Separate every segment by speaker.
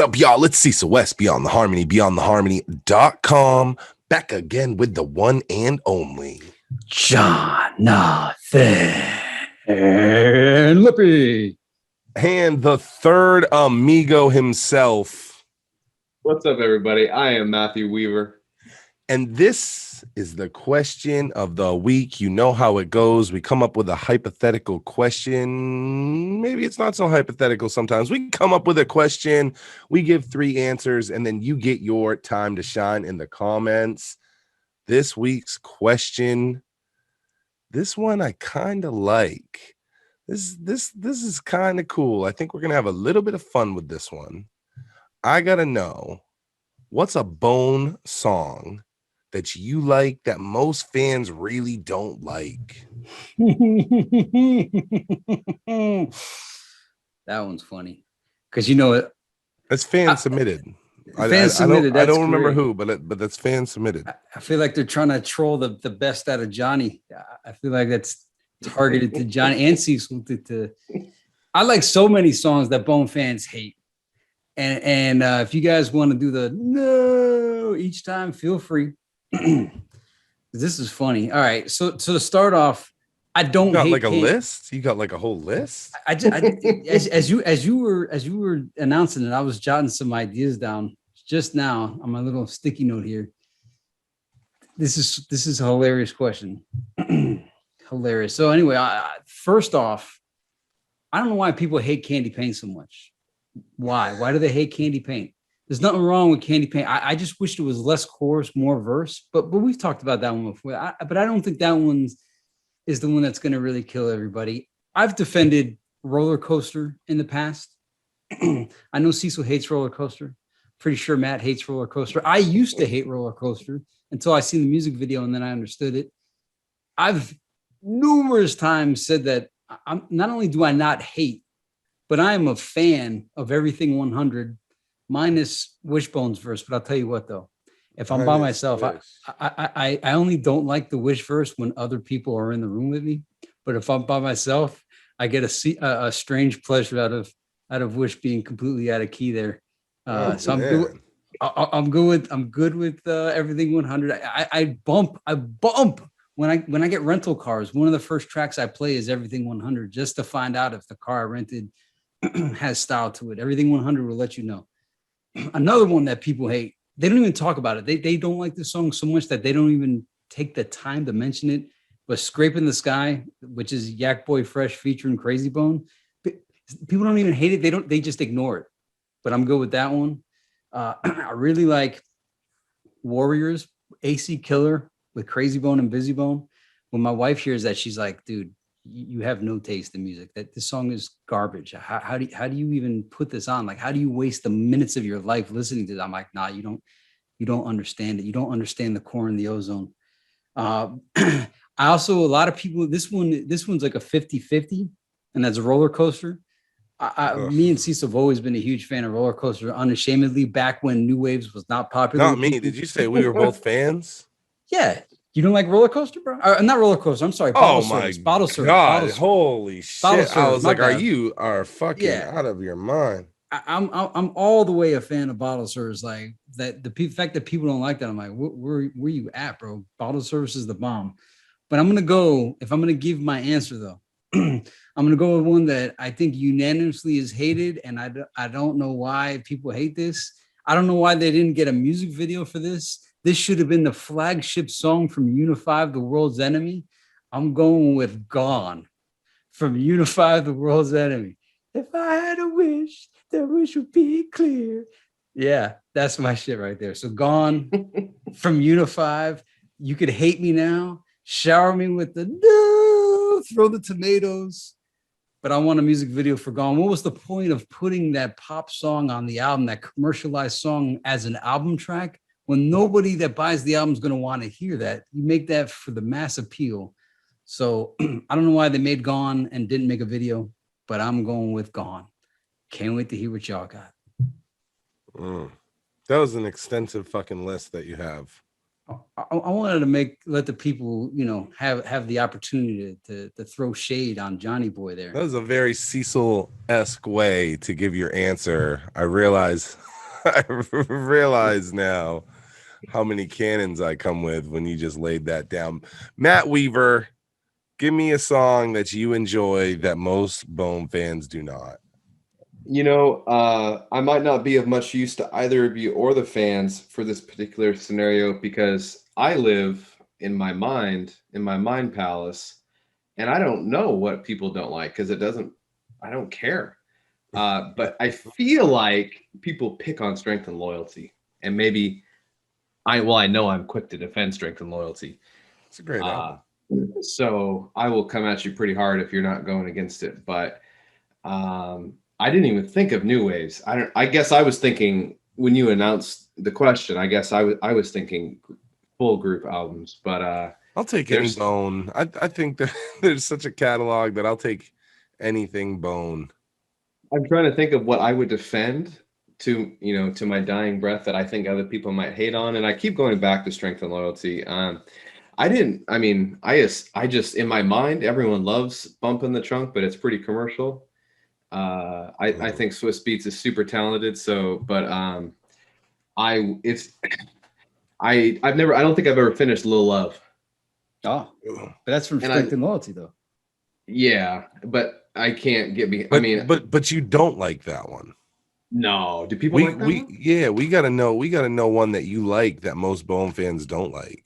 Speaker 1: up, y'all? It's Cecil West, Beyond the Harmony, beyondtheharmony.com. Back again with the one and only
Speaker 2: Jonathan Lippy.
Speaker 1: And the third amigo himself.
Speaker 3: What's up, everybody? I am Matthew Weaver.
Speaker 1: And this is the question of the week. You know how it goes. We come up with a hypothetical question. Maybe it's not so hypothetical sometimes. We come up with a question. We give 3 answers, and then you get your time to shine in the comments. This week's question, this one I kind of like. This is kind of cool. I think we're going to have a little bit of fun with this one. I got to know, what's a Bone song that you like that most fans really don't like?
Speaker 2: That one's funny because you know it.
Speaker 1: That's fan submitted.
Speaker 2: Submitted.
Speaker 1: I don't remember who, but that's fan submitted.
Speaker 2: I feel like they're trying to troll the best out of Johnny. I feel like that's targeted to Johnny and Cecil. I like so many songs that Bone fans hate. And if you guys want to do the no each time, feel free. This is funny. All right. So to start off, I don't
Speaker 1: you got
Speaker 2: hate
Speaker 1: like a list. You got like a whole list.
Speaker 2: As you were announcing it, I was jotting some ideas down just now on my little sticky note here. This is a hilarious question. Hilarious. So anyway, first off, I don't know why people hate candy paint so much. Why do they hate candy paint? There's nothing wrong with candy paint. I just wish it was less chorus, more verse. But we've talked about that one before. But I don't think that one is the one that's going to really kill everybody. I've defended Roller Coaster in the past. I know Cecil hates Roller Coaster. Pretty sure Matt hates Roller Coaster. I used to hate Roller Coaster until I seen the music video and then I understood it. I've numerous times said that I'm not only do I not hate, but I am a fan of Everything 100 minus Wishbone's verse. But I'll tell you what, though, if I'm by myself, I only don't like the Wish verse when other people are in the room with me. But if I'm by myself, I get a strange pleasure out of Wish being completely out of key there. So I'm good with Everything 100. I bump when I get rental cars. One of the first tracks I play is Everything 100 just to find out if the car I rented has style to it. Everything 100 will let you know. Another one that people hate, they don't even talk about it. They don't like the song so much that they don't even take the time to mention it. But Scraping the Sky, which is Yak Boy Fresh featuring Crazy Bone, people don't even hate it. They just ignore it. But I'm good with that one. I really like Warriors, AC Killer with Crazy Bone and Busy Bone. When my wife hears that, she's like, dude, you have no taste in music. That this song is garbage. How do you even put this on? Like, how do you waste the minutes of your life listening to that? I'm like, nah, you don't understand it. You don't understand the core and the ozone. I also, a lot of people, this one's like a 50-50, and that's Roller Coaster. Me and Cecil have always been a huge fan of Roller Coaster, unashamedly, back when New Waves was not popular.
Speaker 1: Not me. Did you say we were both fans?
Speaker 2: Yeah. You don't like Roller Coaster, bro? Not Roller Coaster. I'm sorry. Bottle service. Bottle service.
Speaker 1: God, holy shit!
Speaker 2: Service,
Speaker 1: I was like,
Speaker 2: bad.
Speaker 1: you are fucking out of your mind?
Speaker 2: I'm all the way a fan of Bottle Service. Like that, the fact that people don't like that, I'm like, where you at, bro? Bottle Service is the bomb. But I'm gonna give my answer though. I'm gonna go with one that I think unanimously is hated, and I don't know why people hate this. I don't know why they didn't get a music video for this. This should have been the flagship song from Unify, The World's Enemy. I'm going with Gone from Unify, The World's Enemy. If I had a wish, that wish would be clear. Yeah, that's my shit right there. So Gone from Unify. You could hate me now. Shower me with the no, throw the tomatoes. But I want a music video for Gone. What was the point of putting that pop song on the album, that commercialized song as an album track, when nobody that buys the album is going to want to hear that? You make that for the mass appeal. So I don't know why they made Gone and didn't make a video, but I'm going with Gone. Can't wait to hear what y'all got.
Speaker 1: That was an extensive fucking list that you have.
Speaker 2: I wanted to let the people, have the opportunity to throw shade on Johnny Boy there.
Speaker 1: That was a very Cecil-esque way to give your answer. I realize now how many cannons I come with when you just laid that down. Matt Weaver, give me a song that you enjoy that most Bone fans do not.
Speaker 3: I might not be of much use to either of you or the fans for this particular scenario because I live in my mind palace, and I don't know what people don't like because I don't care. But I feel like people pick on Strength and Loyalty, and maybe I know I'm quick to defend Strength and Loyalty.
Speaker 1: It's a great album.
Speaker 3: So I will come at you pretty hard if you're not going against it, but I didn't even think of new waves. I guess I was thinking when you announced the question. I guess I was thinking full group albums. But
Speaker 1: I'll take any Bone. I think that there's such a catalog that I'll take anything Bone.
Speaker 3: I'm trying to think of what I would defend to my dying breath that I think other people might hate on, and I keep going back to Strength and Loyalty. I just in my mind, everyone loves Bump in the Trunk, but it's pretty commercial. I think Swiss Beats is super talented. So, but I don't think I've ever finished Lil Love.
Speaker 2: Oh, but that's from Strength and Loyalty though.
Speaker 3: Yeah, but I can't get me.
Speaker 1: But you don't like that one.
Speaker 3: No, do people like that one?
Speaker 1: Yeah, we gotta know one that you like that most Bone fans don't like.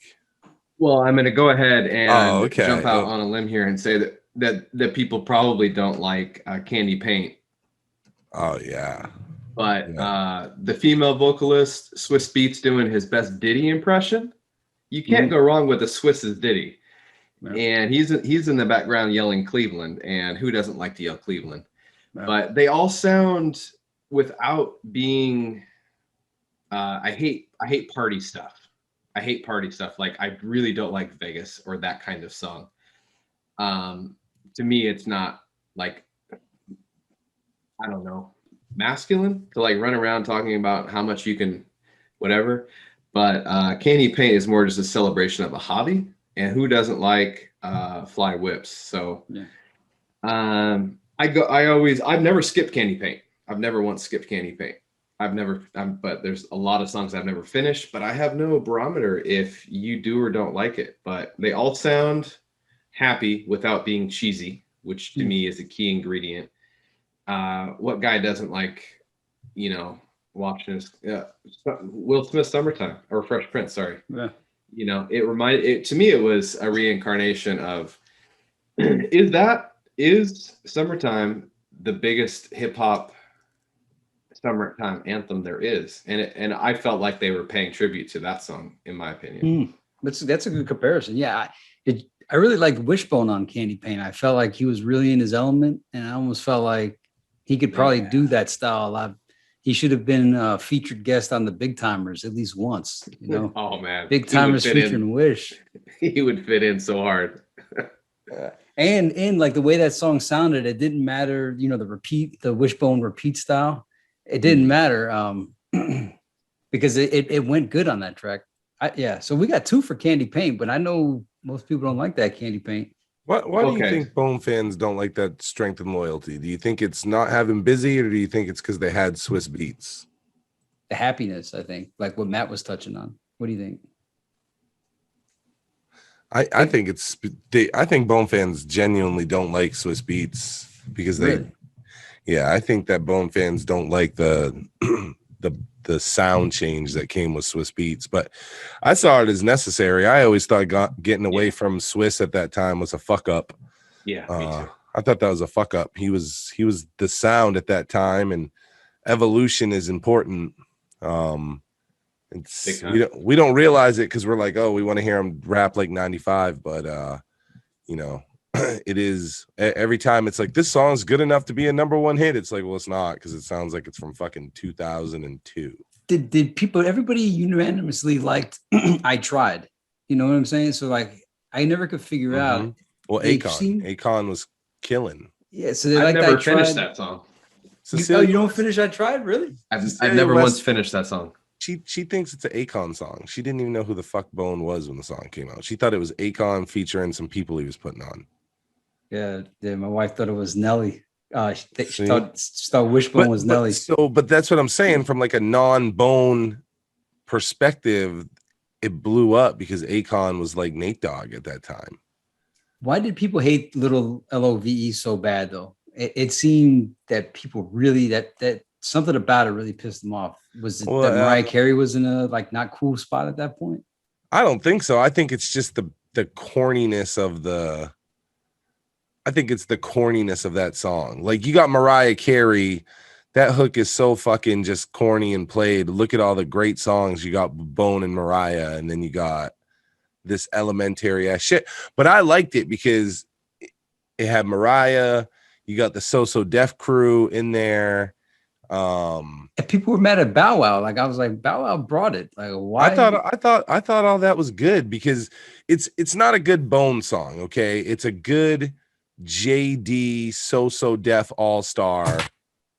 Speaker 3: Well, I'm gonna go ahead and jump out on a limb here and say that people probably don't like Candy Paint.
Speaker 1: Oh yeah.
Speaker 3: But the female vocalist, Swiss Beats, doing his best Diddy impression. You can't go wrong with a Swiss's Diddy. No. And he's in the background yelling Cleveland, and who doesn't like to yell Cleveland? No. But they all sound without being I hate party stuff. I hate party stuff. Like I really don't like Vegas or that kind of song. To me, it's not like, I don't know, masculine to like run around talking about how much you can, whatever. But Candy Paint is more just a celebration of a hobby, and who doesn't like fly whips? So, yeah. I've never skipped Candy Paint. I've never once skipped Candy Paint. But there's a lot of songs I've never finished, but I have no barometer if you do or don't like it. But they all sound happy without being cheesy, which to me is a key ingredient. What guy doesn't like, watching Will Smith Summertime or Fresh Prince? Sorry. Yeah. To me, it was a reincarnation of is Summertime the biggest hip hop summertime anthem there is, and I felt like they were paying tribute to that song, in my opinion.
Speaker 2: That's a good comparison. Yeah, I really liked Wishbone on Candy Paint. I felt like he was really in his element, and I almost felt like he could probably do that style a lot. He should have been a featured guest on the Big Timers at least once.
Speaker 3: Oh man,
Speaker 2: Big Timers featuring Wish.
Speaker 3: He would fit in so hard.
Speaker 2: And like the way that song sounded, it didn't matter. The Wishbone repeat style. It didn't matter because it went good on that track. So we got 2 for Candy Paint, but I know most people don't like that Candy Paint.
Speaker 1: Why do you think Bone fans don't like that Strength and Loyalty? Do you think it's not having busy, or do you think it's because they had Swiss Beats?
Speaker 2: The happiness, I think, like what Matt was touching on. What do you think?
Speaker 1: I think I think Bone fans genuinely don't like Swiss Beats because I think that Bone fans don't like the sound change that came with Swiss Beats, but I saw it as necessary. I always thought getting away from Swiss at that time was a fuck up.
Speaker 3: Yeah, me too.
Speaker 1: I thought that was a fuck up. He was the sound at that time, and evolution is important. We don't realize it because we're like, oh, we want to hear him rap like 95, but it is every time it's like this song's good enough to be a number 1 hit. It's like, well, it's not, because it sounds like it's from fucking 2002.
Speaker 2: Did everybody unanimously liked I Tried? You know what I'm saying? So like I never could figure out.
Speaker 1: Well, Akon was killing.
Speaker 2: Yeah, so
Speaker 3: I never finished that song.
Speaker 2: You don't finish I Tried, really?
Speaker 3: I've never once finished that song.
Speaker 1: She thinks it's an Akon song. She didn't even know who the fuck Bone was when the song came out. She thought it was Akon featuring some people he was putting on.
Speaker 2: Yeah, my wife thought it was Nelly. She
Speaker 1: See?
Speaker 2: thought Wishbone was Nelly.
Speaker 1: But that's what I'm saying. From like a non-Bone perspective, it blew up because Akon was like Nate Dogg at that time.
Speaker 2: Why did people hate Little Love so bad though? It seemed that people really that something about it really pissed them off. Was it that Mariah Carey was in a like not cool spot at that point?
Speaker 1: I don't think so. I think it's just the corniness of that song. Like, you got Mariah Carey, that hook is so fucking just corny and played. Look at all the great songs. You got Bone and Mariah, and then you got this elementary ass shit. But I liked it because it had Mariah, you got the So Def crew in there.
Speaker 2: And people were mad at Bow Wow. Like, I was like, Bow Wow brought it. Like, why?
Speaker 1: I thought all that was good because it's not a good Bone song, okay? It's a good JD So Def all-star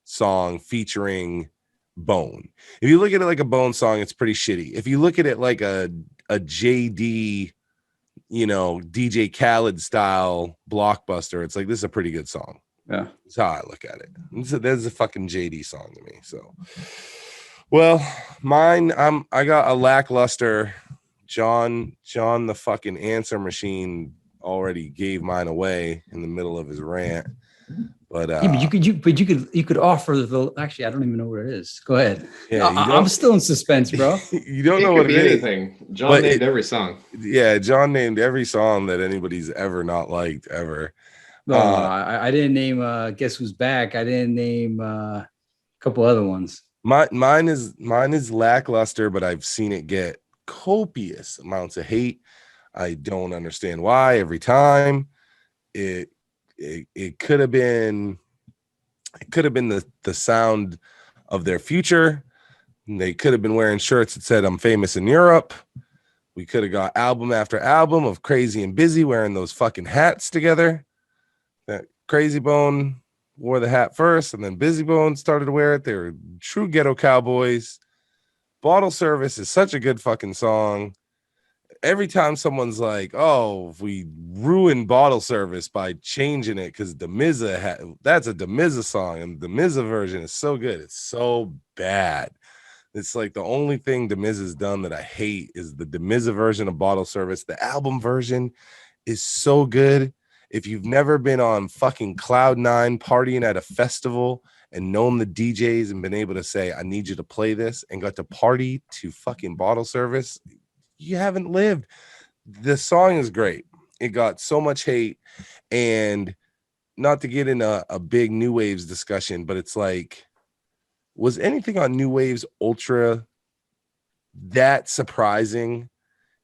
Speaker 1: song featuring Bone. If you look at it like a Bone song, it's pretty shitty. If you look at it like a JD, DJ Khaled style blockbuster, it's like, this is a pretty good song.
Speaker 2: Yeah,
Speaker 1: that's how I look at it. There's a fucking JD song to me. So, well, mine, I got a lackluster. John, the fucking answer machine already gave mine away in the middle of his rant. But
Speaker 2: yeah, you could offer the. Actually, I don't even know what it is. Go ahead.
Speaker 1: Yeah,
Speaker 2: I'm still in suspense, bro.
Speaker 1: You don't know what it is.
Speaker 3: Anything. John named every song.
Speaker 1: Yeah, John named every song that anybody's ever not liked ever.
Speaker 2: No, I didn't name Guess Who's Back. I didn't name a couple other ones.
Speaker 1: Mine is lackluster, but I've seen it get copious amounts of hate. I don't understand why every time. It could have been the sound of their future. They could have been wearing shirts that said "I'm famous in Europe." We could have got album after album of Crazy and Busy wearing those fucking hats together. That Crazy Bone wore the hat first, and then Busy Bone started to wear it. They were true ghetto cowboys. Bottle Service is such a good fucking song. Every time someone's like, "Oh, we ruined Bottle Service by changing it," because that's a DeMizza song, and the DeMizza version is so good. It's so bad. It's like the only thing DeMizza's done that I hate is the DeMizza version of Bottle Service. The album version is so good. If you've never been on fucking Cloud 9 partying at a festival and known the DJs and been able to say, "I need you to play this," and got to party to fucking Bottle Service, you haven't lived. The song is great. It got so much hate, and not to get in a big New Waves discussion, but it's like, was anything on New Waves Ultra that surprising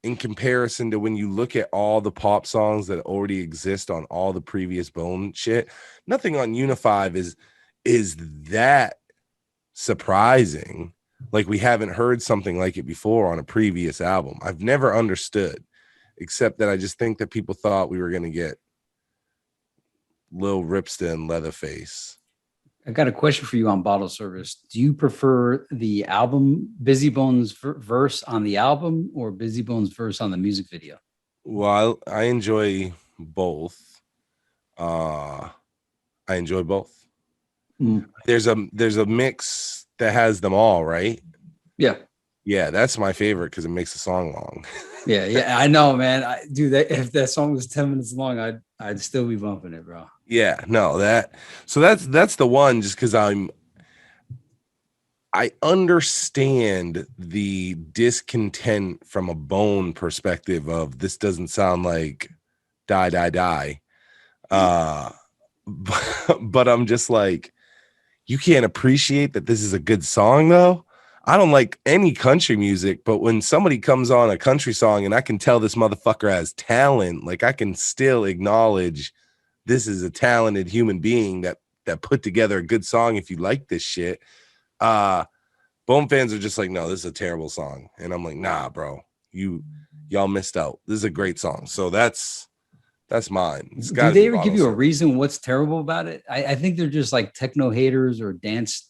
Speaker 1: in comparison to when you look at all the pop songs that already exist on all the previous Bone shit? Nothing on Unifive is that surprising. Like, we haven't heard something like it before on a previous album. I've never understood, except that I just think that people thought we were going to get Lil Ripsta and Leatherface.
Speaker 2: I got a question for you on Bottle Service. Do you prefer the album Busy Bones verse on the album or Busy Bones verse on the music video?
Speaker 1: Well, I enjoy both. I enjoy both. There's a mix that has them all, right? Yeah, that's my favorite because it makes the song long.
Speaker 2: yeah, I know, man. If that song was 10 minutes long, I'd still be bumping it, bro.
Speaker 1: Yeah, no, that's the one, just because I understand the discontent from a Bone perspective of, this doesn't sound like Die. But I'm just like, you can't appreciate that this is a good song though. I don't like any country music, but when somebody comes on a country song and I can tell this motherfucker has talent, like, I can still acknowledge this is a talented human being that put together a good song. If you like this shit, Bone fans are just like, "No, this is a terrible song," and I'm like, "Nah, bro, y'all missed out. This is a great song." So that's mine.
Speaker 2: Do they ever give you a reason what's terrible about it? I think they're just like techno haters or dance,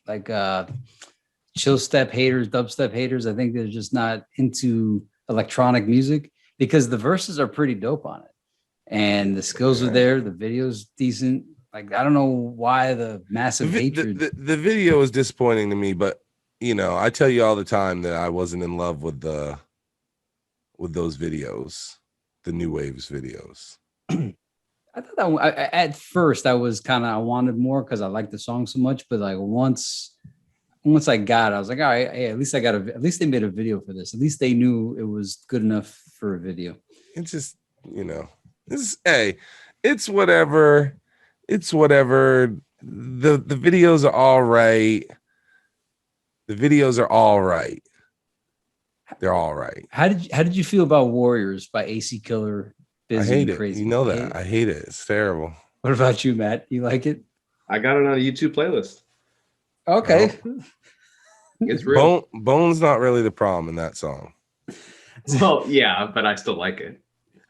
Speaker 2: like chill step haters, dubstep haters. I think they're just not into electronic music because the verses are pretty dope on it. And the skills are there. The video's decent. Like, I don't know why the massive hatred.
Speaker 1: The video is disappointing to me, but you know, I tell you all the time that I wasn't in love with those videos, the New Waves videos.
Speaker 2: I thought that at first I was I wanted more because I liked the song so much. But like once I got it, I was like, all right, hey, at least they made a video for this. At least they knew it was good enough for a video.
Speaker 1: It's just, you know, it's whatever. It's whatever. The videos are all right. The videos are all right. They're all right.
Speaker 2: How did you feel about Warriors by AC Killer?
Speaker 1: Busy I hate it.
Speaker 2: Crazy.
Speaker 1: You know that. I hate it. It's terrible.
Speaker 2: What about you, Matt? You like it?
Speaker 3: I got it on a YouTube playlist.
Speaker 2: Okay.
Speaker 3: It's real.
Speaker 1: Bone's not really the problem in that song.
Speaker 3: Well, yeah, but I still like it.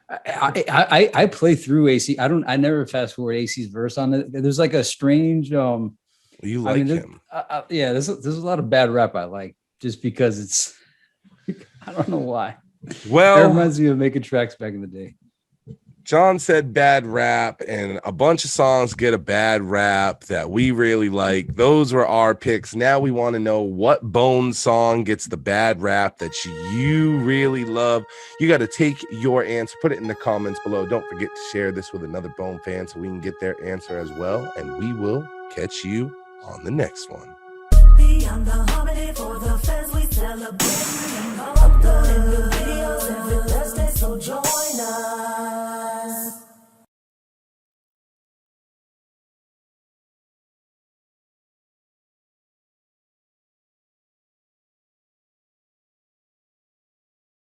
Speaker 2: I play through AC. I never fast forward AC's verse on it. There's like a strange
Speaker 1: you like him.
Speaker 2: Yeah, there's a lot of bad rap I like just because it's I don't know why.
Speaker 1: Well,
Speaker 2: it reminds me of making tracks back in the day.
Speaker 1: John said bad rap, and a bunch of songs get a bad rap that we really like. Those were our picks. Now we want to know what Bone song gets the bad rap that you really love. You got to take your answer, put it in the comments below. Don't forget to share this with another Bone fan so we can get their answer as well. And we will catch you on the next one. Beyond the harmony for the fans we celebrate.